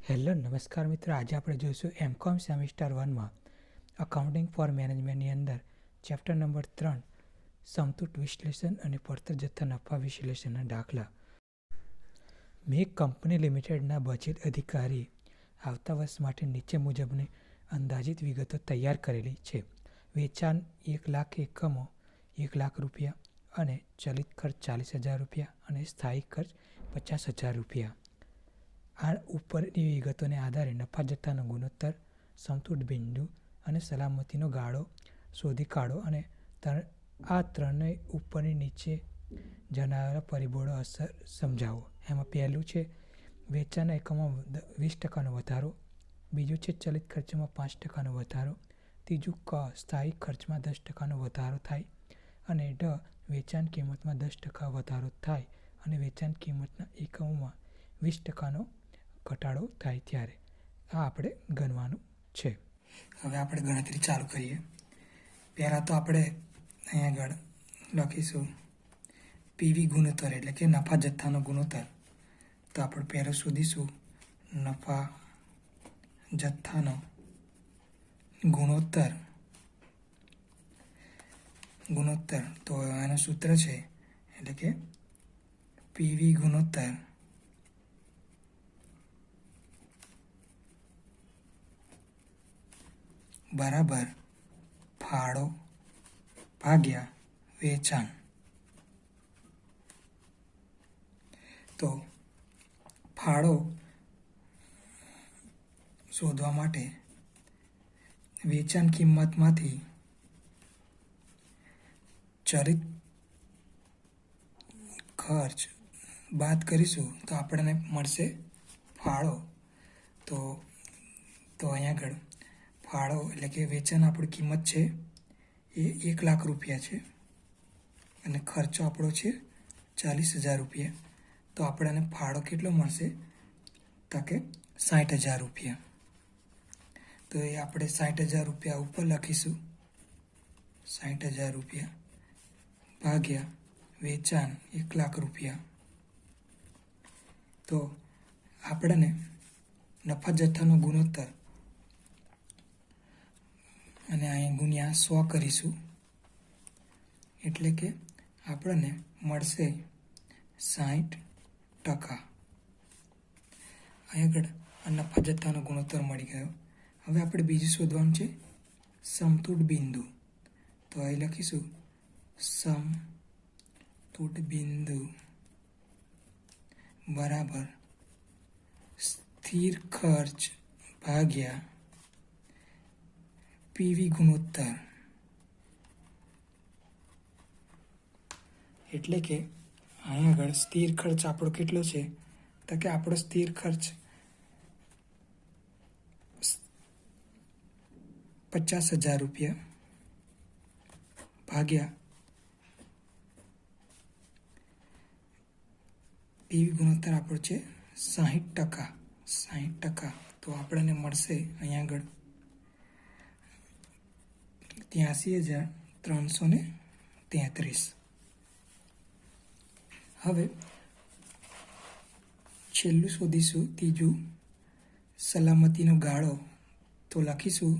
Hello નમસ્કાર મિત્રો, આજે આપણે જોઈશું એમકોમ સેમિસ્ટર 1માં અકાઉન્ટિંગ ફોર મેનેજમેન્ટની અંદર ચેપ્ટર નંબર 3 સમતૂર વિશ્લેષણ અને પડતર જથ્થા નફા વિશ્લેષણના દાખલા. મેં કંપની લિમિટેડના બજેટ અધિકારી આવતા વર્ષ માટે નીચે મુજબની અંદાજિત વિગતો તૈયાર કરેલી છે. વેચાણ 1 લાખ એકમો 1 લાખ રૂપિયા અને ચલિત ખર્ચ 40,000 રૂપિયા અને સ્થાયી ખર્ચ 50,000 રૂપિયા. આ ઉપરની વિગતોને આધારે નફા જથ્થાનો ગુણોત્તર, સમતૂર બિંદુ અને સલામતીનો ગાળો શોધી કાઢો અને આ ત્રણેય ઉપરની નીચે જણાવેલા પરિબળો અસર સમજાવો. એમાં પહેલું છે વેચાણના એકમમાં 20% વધારો, બીજું છે ચલિત ખર્ચમાં 5% વધારો, ત્રીજું સ્થાયી ખર્ચમાં 10% વધારો થાય અને વેચાણ કિંમતમાં 10% વધારો થાય અને વેચાણ કિંમતના એકમોમાં 20%નો ઘટાડો થાય ત્યારે આ આપણે ગણવાનું છે. હવે આપણે ગણતરી ચાલુ કરીએ. પહેલાં તો આપણે અહીંયા આગળ લખીશું પીવી ગુણોત્તર એટલે કે નફા જથ્થાનો ગુણોત્તર. તો આપણે પહેલાં શોધીશું નફા જથ્થાનો ગુણોત્તર. તો આનું સૂત્ર છે એટલે કે પીવી ગુણોત્તર બરાબર ફાળો ભાગ્યા વેચાણ. તો ફાળો શોધવા માટે વેચાણ કિંમતમાંથી ચલિત ખર્ચ બાદ કરીશું તો આપણને મળશે ફાળો. તો અહીંયા આગળ ફાળો એટલે કે વેચાણ આપણી કિંમત છે એ 1 લાખ રૂપિયા છે અને ખર્ચો આપણો છે 40,000 રૂપિયા. તો આપણને ફાળો કેટલો મળશે તો કે 60,000 રૂપિયા. તો એ આપણે 60,000 રૂપિયા ઉપર લખીશું. 60,000 રૂપિયા ભાગ્યા વેચાણ 1 લાખ રૂપિયા. તો આપણને નફા જથ્થાનો ગુણોત્તર અને અહીં ગુણ્યા 100 કરીશું એટલે કે આપણને મળશે 60%. અહીં આગળ આ નફા જથ્થાનો ગુણોત્તર મળી ગયો. હવે આપણે બીજું શોધવાનું છે સમતૂર બિંદુ. તો અહીં લખીશું સમતૂર બિંદુ બરાબર સ્થિર ખર્ચ ભાગ્યા પીવી ગુણોત્તર. એટલે કે અહીં આગળ સ્થિર ખર્ચ આપણો કેટલો છે તો કે આપણો સ્થિર ખર્ચ 50,000 રૂપિયા ભાગ્યા પીવી ગુણોત્તર આપણો છે 60%. તો આપણને મળશે અહીંયા આગળ 83,333. હવે છેલ્લું શોધીશું ત્રીજું સલામતીનો ગાળો. તો લખીશું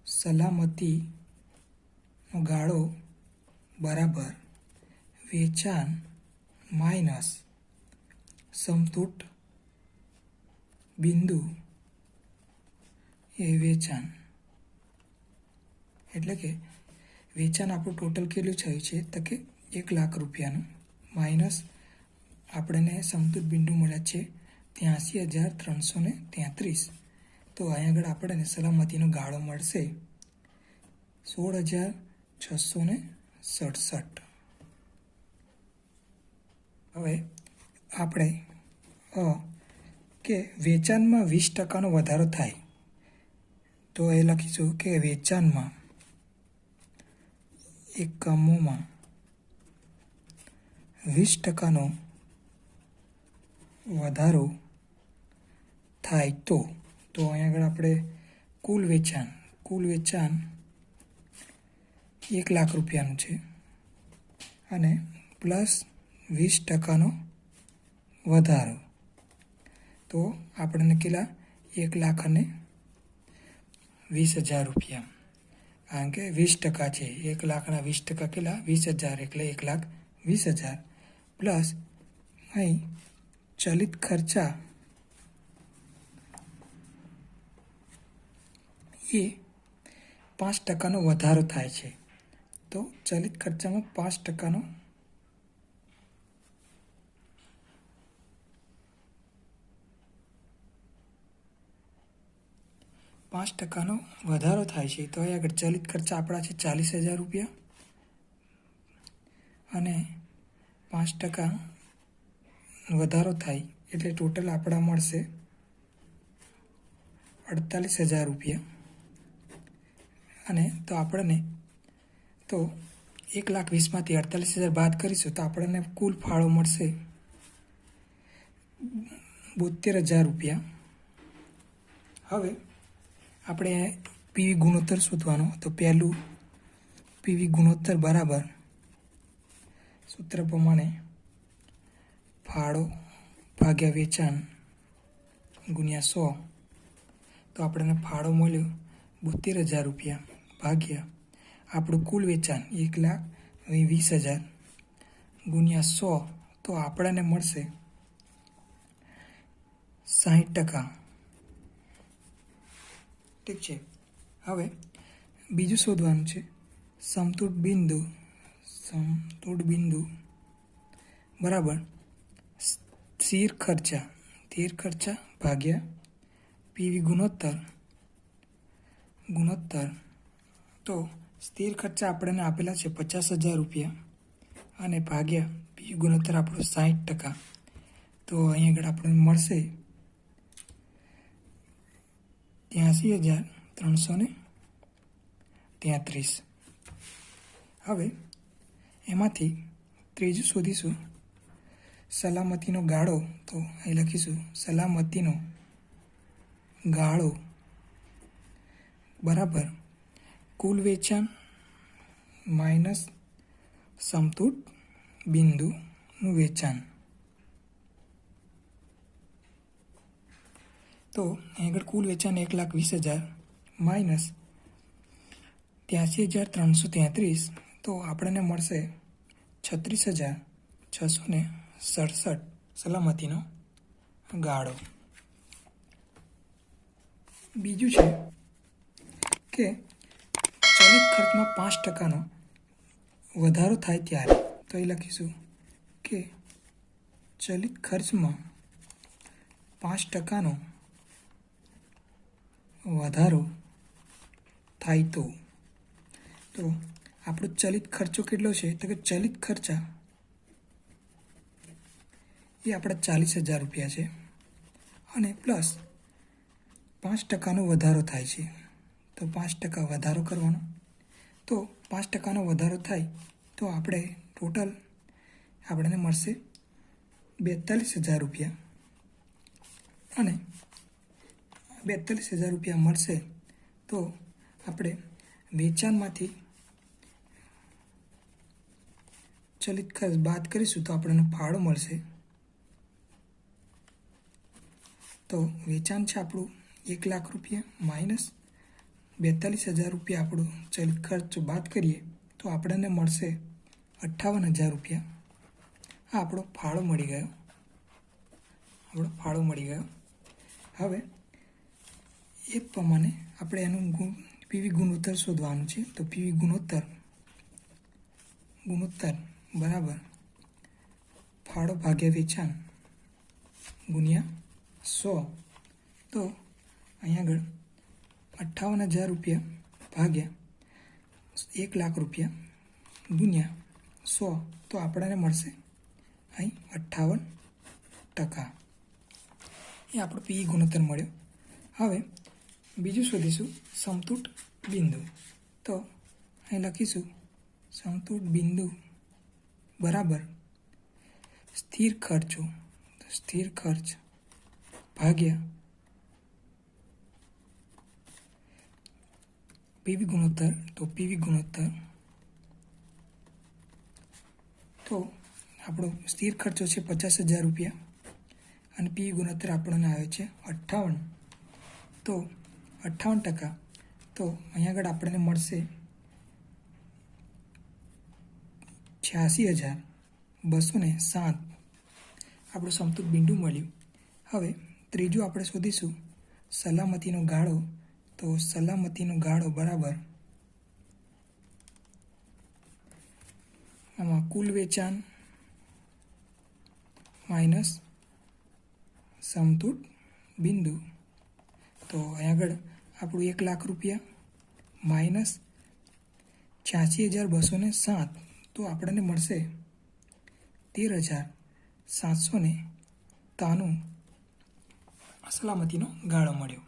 સલામતીનો ગાળો બરાબર વેચાણ માઇનસ સમતૂર બિંદુ એ વેચાણ. એટલે કે વેચાણ આપણું ટોટલ કેટલું થયું છે તો કે 1 લાખ રૂપિયાનું માઇનસ આપણને સમતૂર બિંદુ મળ્યા છે 83,333. તો અહીં આગળ આપણને સલામતીનો ગાળો મળશે 16,667. હવે આપણે કે વેચાણમાં 20%નો વધારો થાય તો એ લખીશું કે વેચાણમાં એકમોમાં 20%નો વધારો થાય તો અહીં આગળ આપણે કુલ વેચાણ 1 લાખ રૂપિયાનું છે અને પ્લસ 20%નો વધારો. તો આપણને કેટલા 1,20,000 રૂપિયા, કારણ કે 20% છે. 1,00,000ના 20% કેટલા? 20,000, એટલે 1,20,000 પ્લસ અહીં ચલિત ખર્ચા એ 5%નો વધારો થાય છે. તો ચલિત ખર્ચામાં 5%નો વધારો થાય છે. તો અહીં આગળ ચલિત ખર્ચા આપણા છે 40,000 રૂપિયા અને 5% વધારો થાય એટલે ટોટલ આપણા મળશે 48,000 રૂપિયા. અને તો આપણને તો 1,20,000માંથી 48,000 બાદ કરીશું તો આપણને કુલ ફાળો મળશે 72,000 રૂપિયા. હવે આપણે પીવી ગુણોત્તર શોધવાનો. તો પહેલું પીવી ગુણોત્તર બરાબર સૂત્ર પ્રમાણે ફાળો ભાગ્યા વેચાણ ગુણ્યા 100. તો આપણને ફાળો મળ્યો 72,000 રૂપિયા ભાગ્યા આપણું કુલ વેચાણ 1,20,000 ગુણ્યા 100. તો આપણને મળશે 60%. ઠીક છે. હવે બીજું શોધવાનું છે. સમતૂર બિંદુ બરાબર સ્થિર ખર્ચા ભાગ્યા પીવી ગુણોત્તર. તો સ્થિર ખર્ચા આપણને આપેલા છે 50,000 રૂપિયા અને ભાગ્યા પીવી ગુણોત્તર આપણો 60%. તો અહીં આગળ આપણને મળશે 83,333. હવે એમાંથી ત્રીજું શોધીશું સલામતીનો ગાળો. તો અહીં લખીશું સલામતીનો ગાળો બરાબર કુલ વેચાણ માઇનસ સમતૂર બિંદુનું વેચાણ. તો અહીં આગળ કુલ વેચાણ 1,20,000 માઇનસ 83,333. તો આપણને મળશે 36,667 સલામતીનો ગાળો. બીજું છે કે ચલિત ખર્ચમાં 5%નો વધારો થાય ત્યારે. તો એ લખીશું કે ચલિત ખર્ચમાં 5%નો વધારો થાય તો આપણો ચલિત ખર્ચો કેટલો છે? તો કે ચલિત ખર્ચા એ આપણા 40,000 રૂપિયા છે અને પ્લસ 5%નો વધારો થાય છે. તો 5% વધારો કરવાનો. તો 5%નો વધારો થાય તો આપણે ટોટલ આપણને મળશે 42,000 રૂપિયા અને 42,000 રૂપિયા મળશે. તો આપણે વેચાણમાંથી ચલિત ખર્ચ બાદ કરીશું તો આપણને ફાળો મળશે. તો વેચાણ છે આપણું 1,00,000 રૂપિયા માઇનસ 42,000 રૂપિયા આપણું ચલિત ખર્ચ બાદ કરીએ તો આપણને મળશે 58,000 રૂપિયા. આ આપણો ફાળો મળી ગયો. હવે એ પ્રમાણે આપણે એનું પીવી ગુણોત્તર શોધવાનું છે. તો પીવી ગુણોત્તર બરાબર ફાળો ભાગ્યા વેચાણ ગુણ્યા 100. તો અહીં આગળ 58,000 રૂપિયા ભાગ્યા 1,00,000 રૂપિયા ગુણ્યા 100. તો આપણને મળશે અહીં 58%. એ આપણો પીવી ગુણોત્તર મળ્યો. હવે બીજું શોધીશું સમતૂર બિંદુ. તો અહીં લખીશું સમતૂર બિંદુ બરાબર સ્થિર ખર્ચ ભાગ્યા પીવી ગુણોત્તર. તો પીવી ગુણોત્તર તો આપણો સ્થિર ખર્ચો છે 50,000 રૂપિયા અને પીવી ગુણોત્તર આપણને આવે છે 58. તો 58%, તો અહીંયા આગળ આપણને મળશે 86,207. આપણું સમતૂર બિંદુ મળ્યું. હવે ત્રીજું આપણે શોધીશું સલામતીનો ગાળો. તો સલામતીનો ગાળો બરાબર આમાં કુલ વેચાણ માઇનસ સમતૂર બિંદુ. તો અહીં આગળ આપણું 1,00,000 રૂપિયા માઇનસ 86,207, તો આપણને મળશે 13,793 સલામતીનો ગાળો મળ્યો.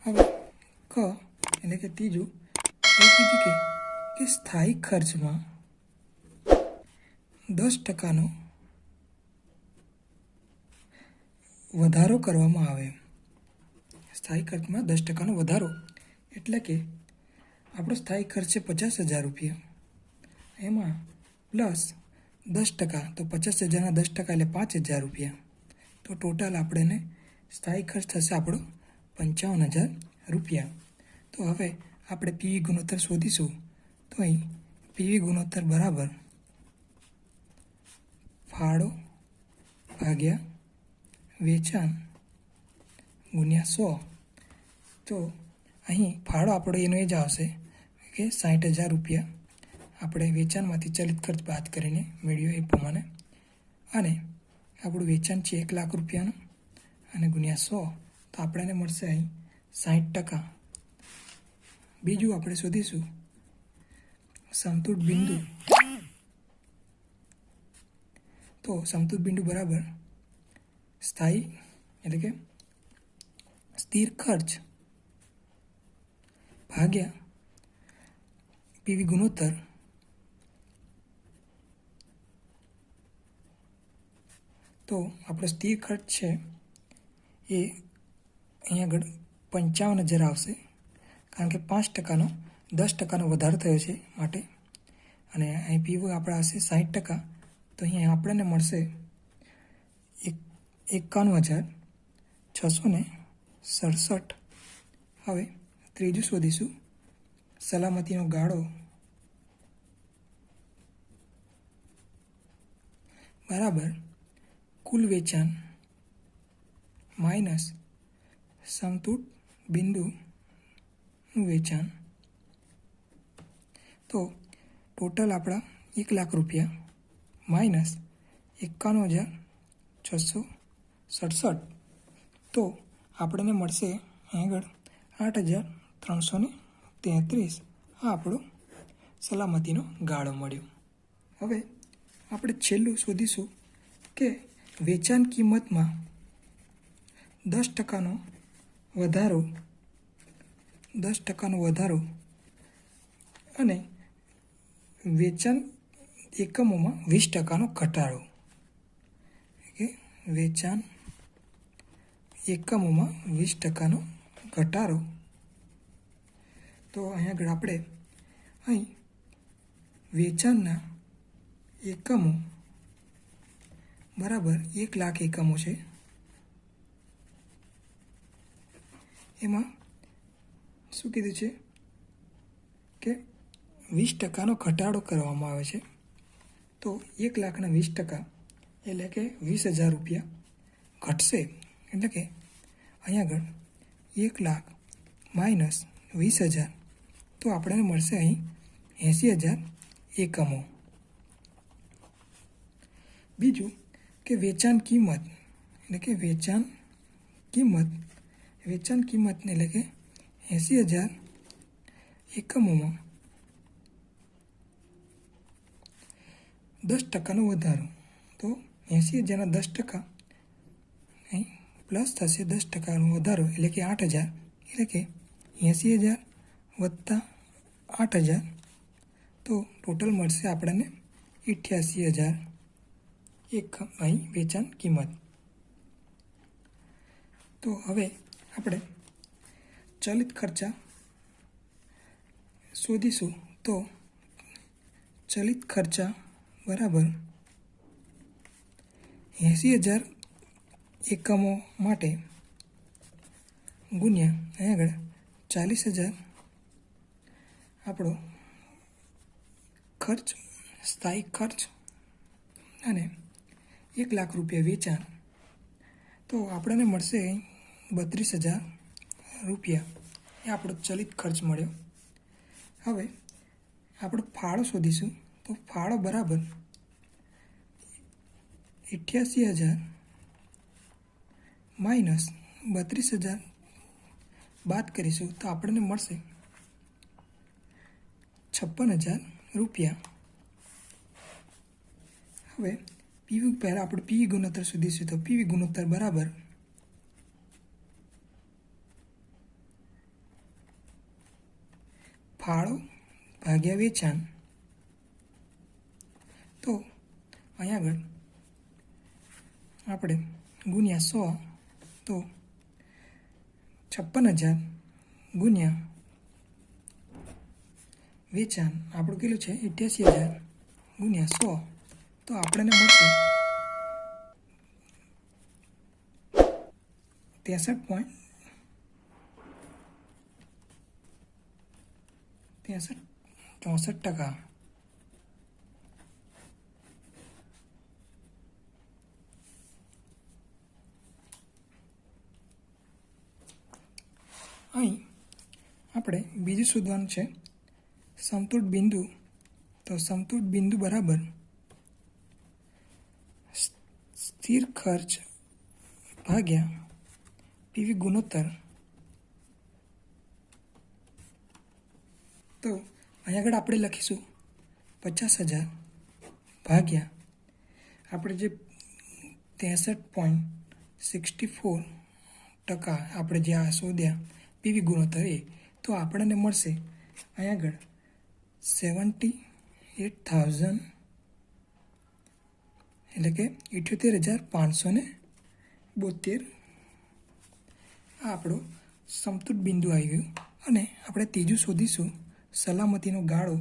હવે ક એટલે કે ત્રીજું એ કીધું કે સ્થાયી ખર્ચમાં 10% વધારો કરવામાં આવે. સ્થાયી ખર્ચમાં 10% વધારો એટલે કે આપણો સ્થાયી ખર્ચ છે 50,000 રૂપિયા, એમાં પ્લસ 10%, તો 50,000ના 10% એટલે 5,000 રૂપિયા. તો ટોટલ આપણને સ્થાયી ખર્ચ થશે આપણો 55,000 રૂપિયા. તો હવે આપણે પીવી ગુણોત્તર શોધીશું. તો અહીં પીવી ગુણોત્તર બરાબર ફાળો ભાગ્યા વેચાણ ગુણ્યા 100. તો અહીં ફાળો આપણો એનો એ જ આવશે કે 60,000 રૂપિયા આપણે વેચાણમાંથી ચલિત ખર્ચ બાદ કરીને મેળવ્યો એ પ્રમાણે, અને આપણું વેચાણ છે 1,00,000 રૂપિયાનું અને ગુણ્યા 100, તો આપણને મળશે અહીં 60%. બીજું આપણે શોધીશું સમતૂર બિંદુ. તો સમતૂર બિંદુ બરાબર સ્થાયી એટલે કે સ્થિર ખર્ચ ભાગ્યા પીવી ગુણોત્તર. તો આપણો સ્થિર ખર્ચ છે એ અહીંયા આગળ 55,000 આવશે, કારણ કે 5%નો 10%નો વધારો થયો છે માટે, અને અહીં પીવી આપણા હશે 60%, તો અહીંયા આપણને મળશે 51,667. હવે ત્રીજું શોધીશું સલામતીનો ગાળો બરાબર કુલ વેચાણ માઇનસ સમતૂર બિંદુનું વેચાણ. તો ટોટલ આપણા 1,00,000 રૂપિયા માઇનસ 51,667, તો આપણને મળશે આગળ 8,333. આ આપણો સલામતીનો ગાળો મળ્યો. હવે આપણે છેલ્લું શોધીશું કે વેચાણ કિંમતમાં 10%નો વધારો અને વેચાણ એકમોમાં 20%નો ઘટાડો. વેચાણ એકમોમાં 20%નો ઘટાડો. તો અહીં આગળ આપણે અહીં વેચાણના એકમો બરાબર 1,00,000 એકમો છે, એમાં શું કીધું છે કે 20%નો ઘટાડો કરવામાં આવે છે. તો 1,00,000ના 20% એટલે કે 20,000 રૂપિયા ઘટશે. એટલે કે અહીં આગળ 1,00,000 માઇનસ 20,000, તો આપણને મળશે અહીં 80,000 એકમો. બીજું કે વેચાણ કિંમત એટલે કે વેચાણ કિંમત એટલે કે 80,000 એકમોમાં 10%નો વધારો. તો 80,000ના 10% અહીં પ્લસ થશે 10%નો વધારો એટલે કે 8,000, એટલે કે 80,000 વત્તા 8,000, તો ટોટલ મળશે આપણને 88,000 એકમ અહીં વેચાણ કિંમત. તો હવે આપણે ચલિત ખર્ચા શોધીશું. તો ચલિત ખર્ચા બરાબર 80,000 એકમો માટે ગુણ્યા અહીં આગળ 40,000 આપણો ખર્ચ, સ્થાયી ખર્ચ અને 1 લાખ રૂપિયા વેચાણ, તો આપણને મળશે 32,000 રૂપિયા. એ આપણો ચલિત ખર્ચ મળ્યો. હવે આપણે ફાળો શોધીશું. તો ફાળો બરાબર 88,000 માઇનસ 32,000 બાદ કરીશું તો આપણને મળશે 56,000 રૂપિયા. હવે પહેલાં આપણે પીવી ગુણોત્તર શોધીશું. તો પીવી ગુણોત્તર બરાબર ફાળો ભાગ્યા વેચાણ. તો અહીંયા આગળ આપણે ગુણ્યા 100, તો 56,000 ગુણ્યા વેચાણ આપણું કેટલું છે 88,000 ગુણ્યા 100, તો આપણને મળશે 63.64%. અહીં આપણે બીજું શોધવાનું છે સમતુલ બિંદુ. તો સમતુલ બિંદુ બરાબર સ્થિર ખર્ચ ભાગ્યા પીવી ગુણોત્તર. તો અહીં આગળ આપણે લખીશું 50,000 ભાગ્યા આપણે જે 63.64% આપણે જે આ શોધ્યા પીવી ગુણોત્તર એ, તો આપણને મળશે અહીં આગળ 78,000 એટલે કે 78,572. આ આપણો સમતુલ બિંદુ આવી ગયું. અને આપણે ત્રીજું શોધીશું સલામતીનો ગાળો.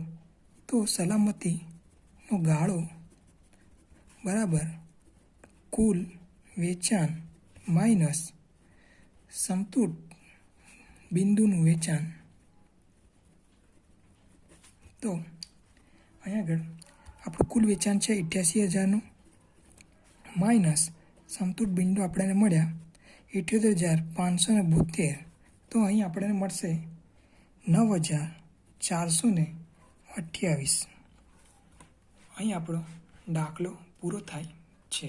તો સલામતીનો ગાળો બરાબર કુલ વેચાણ માઇનસ સમતુલ બિંદુનું વેચાણ. તો અહીં આગળ આપણું કુલ વેચાણ છે 88,000નું માઇનસ સમતુલ બિંદુ આપણને મળ્યા 78,572. તો અહીં આપણને મળશે 9,428. અહીં આપણો દાખલો પૂરો થાય છે.